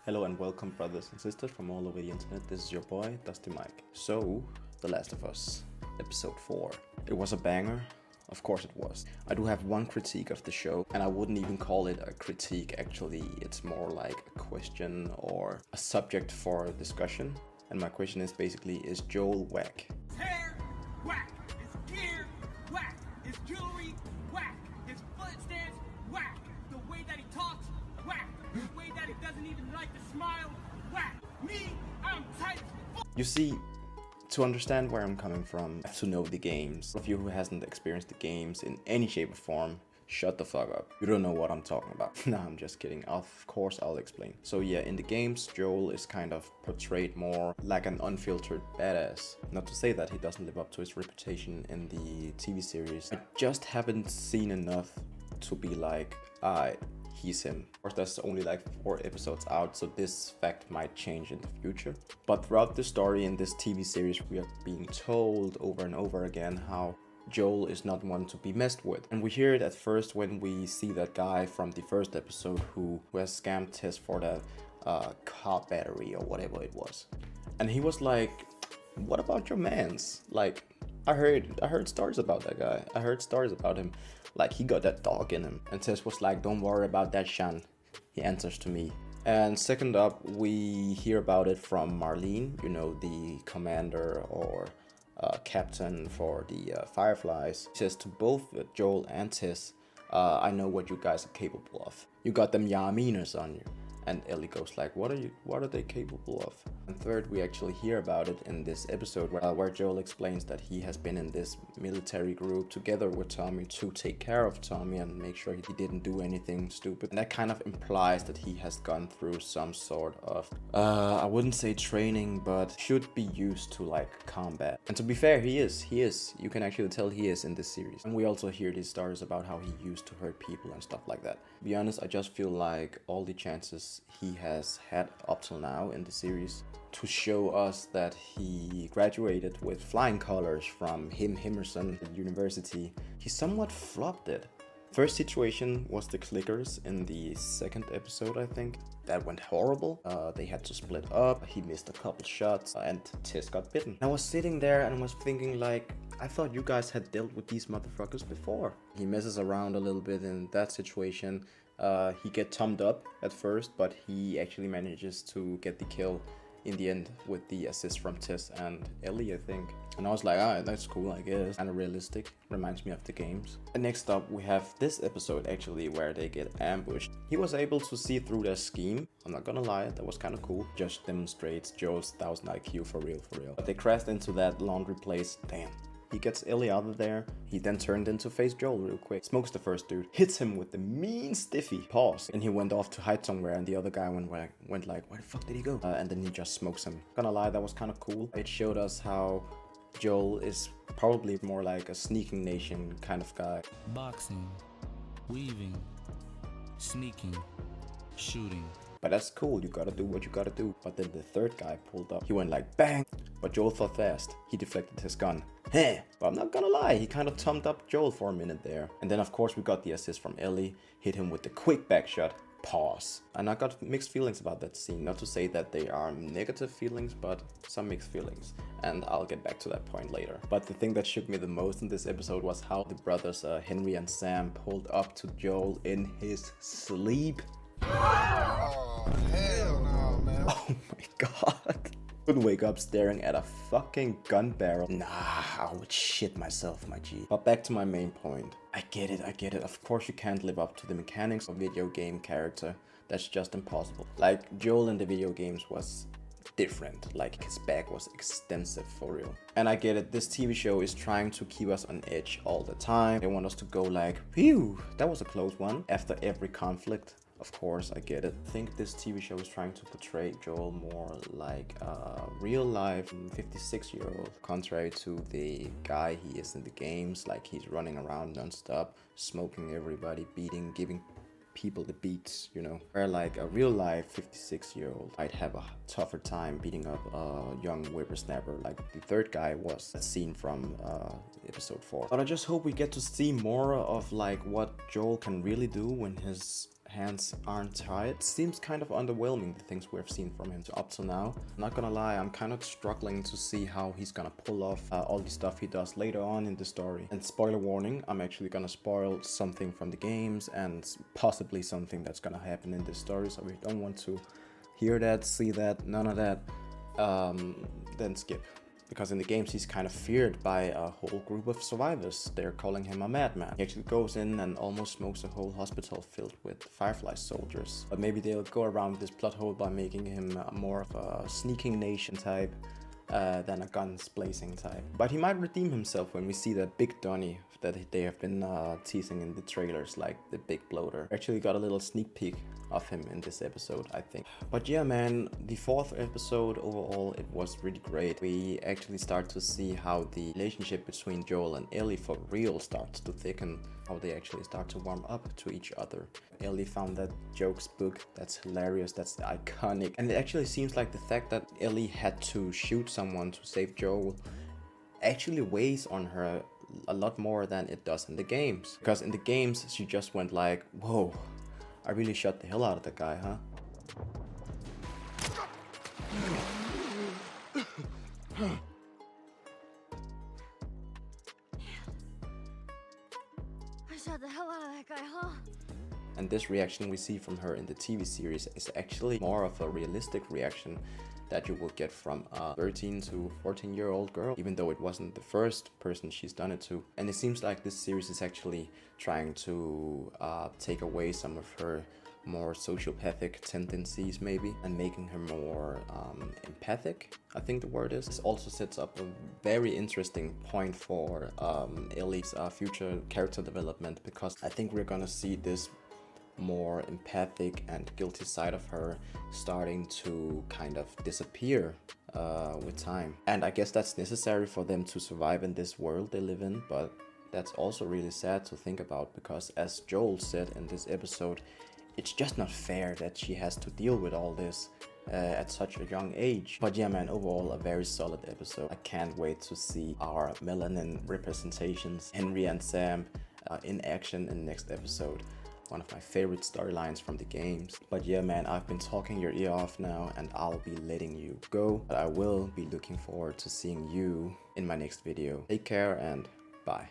Hello and welcome, brothers and sisters from all over the internet. This is your boy, Dusty Mike. So, The Last of Us, episode 4. It was a banger. Of course it was. I do have one critique of the show, and I wouldn't even call it a critique actually. It's more like a question or a subject for discussion. And my question is basically, is Joel whack? His hair, whack. His gear, whack. His jewelry, whack. His footsteps, whack. The way that he talks, whack. The way that he doesn't even like to smile, whack. Me, I'm tight as fuck. You see, to understand where I'm coming from, I have to know the games. For you who hasn't experienced the games in any shape or form, shut the fuck up. You don't know what I'm talking about. Nah, I'm just kidding. Of course I'll explain. So yeah, in the games, Joel is kind of portrayed more like an unfiltered badass. Not to say that he doesn't live up to his reputation in the TV series. I just haven't seen enough to be like, he's him. Of course, there's only like 4 episodes out, so this fact might change in the future. But throughout the story in this TV series, we are being told over and over again how Joel is not one to be messed with. And we hear it at first when we see that guy from the first episode who has scammed Tess for that car battery or whatever it was. And he was like, what about your mans? Like, I heard stories about that guy. I heard stories about him. Like, he got that dog in him. And Tess was like, don't worry about that, Shan. He answers to me. And second up, we hear about it from Marlene, you know, the commander or captain for the Fireflies. He says to both Joel and Tess, I know what you guys are capable of. You got them Yaminers on you. And Ellie goes like, what are they capable of? And third, we actually hear about it in this episode where Joel explains that he has been in this military group together with Tommy to take care of Tommy and make sure he didn't do anything stupid. And that kind of implies that he has gone through some sort of, I wouldn't say training, but should be used to like combat. And to be fair, he is. You can actually tell he is in this series. And we also hear these stories about how he used to hurt people and stuff like that. To be honest, I just feel like all the chances he has had up till now in the series to show us that he graduated with flying colors from Himerson University, he somewhat flopped it. First situation was the clickers in the second episode, I think. That went horrible. They had to split up. He missed a couple shots and Tess got bitten. I was sitting there and was thinking like, I thought you guys had dealt with these motherfuckers before. He messes around a little bit in that situation. He gets thumbed up at first, but he actually manages to get the kill in the end with the assist from Tess and Ellie, I think. And I was like, alright, that's cool, I guess. Kind of realistic. Reminds me of the games. And next up, we have this episode actually where they get ambushed. He was able to see through their scheme. I'm not gonna lie, that was kind of cool. Just demonstrates Joel's 1000 IQ for real. But they crashed into that laundry place. Damn. He gets Ellie out of there. He then turned in to face Joel real quick. Smokes the first dude. Hits him with the mean stiffy. Pause. And he went off to hide somewhere and the other guy went like, where the fuck did he go? And then he just smokes him. Gonna lie, that was kind of cool. It showed us how Joel is probably more like a sneaking nation kind of guy. Boxing, weaving, sneaking, shooting. But that's cool, you gotta do what you gotta do. But then the third guy pulled up. He went like bang, but Joel thought fast. He deflected his gun. Heh, but I'm not gonna lie, he kind of thumbed up Joel for a minute there. And then of course we got the assist from Ellie. Hit him with the quick back shot. Pause. And I got mixed feelings about that scene. Not to say that they are negative feelings, but some mixed feelings. And I'll get back to that point later. But the thing that shook me the most in this episode was how the brothers Henry and Sam pulled up to Joel in his sleep. Oh, hell no, man. Oh my god. Couldn't wake up staring at a fucking gun barrel. Nah, I would shit myself, my G. But back to my main point. I get it. Of course you can't live up to the mechanics of a video game character. That's just impossible. Like, Joel in the video games was different. Like, his back was extensive for real. And I get it, this TV show is trying to keep us on edge all the time. They want us to go like, phew, that was a close one, after every conflict. Of course, I get it. I think this TV show is trying to portray Joel more like a real-life 56-year-old, contrary to the guy he is in the games. Like, he's running around non-stop, smoking everybody, beating, giving people the beats, you know. Where like a real-life 56-year-old might have a tougher time beating up a young whippersnapper like the third guy was. That scene from episode 4. But I just hope we get to see more of like what Joel can really do when his hands aren't tied. It seems kind of underwhelming, the things we've seen from him up to now. Not gonna lie, I'm kind of struggling to see how he's gonna pull off all the stuff he does later on in the story. And spoiler warning, I'm actually gonna spoil something from the games and possibly something that's gonna happen in this story, so if you don't want to hear that, see that, none of that, then skip. Because in the games he's kind of feared by a whole group of survivors. They're calling him a madman. He actually goes in and almost smokes a whole hospital filled with Firefly soldiers. But maybe they'll go around this plot hole by making him more of a sneaking nation type than a guns blazing type. But he might redeem himself when we see that big Donnie that they have been teasing in the trailers, like the big bloater. Actually got a little sneak peek of him in this episode, I think. But yeah, man, the 4th episode overall, it was really great. We actually start to see how the relationship between Joel and Ellie for real starts to thicken, how they actually start to warm up to each other. Ellie found that jokes book, that's hilarious, that's iconic. And it actually seems like the fact that Ellie had to shoot someone to save Joel actually weighs on her a lot more than it does in the games. Because in the games, she just went like, whoa, I really shot the hell out of that guy, huh? I shot the hell out of that guy, huh? And this reaction we see from her in the TV series is actually more of a realistic reaction that you will get from a 13 to 14-year-old girl, even though it wasn't the first person she's done it to. And it seems like this series is actually trying to take away some of her more sociopathic tendencies maybe, and making her more empathic, I think the word is. This also sets up a very interesting point for Ellie's future character development, because I think we're gonna see this more empathic and guilty side of her starting to kind of disappear with time. And I guess that's necessary for them to survive in this world they live in, but that's also really sad to think about, because as Joel said in this episode, it's just not fair that she has to deal with all this at such a young age. But yeah, man, overall a very solid episode. I can't wait to see our melanin representations, Henry and Sam, in action in the next episode. One of my favorite storylines from the games. But yeah, man, I've been talking your ear off now and I'll be letting you go. But I will be looking forward to seeing you in my next video. Take care and bye.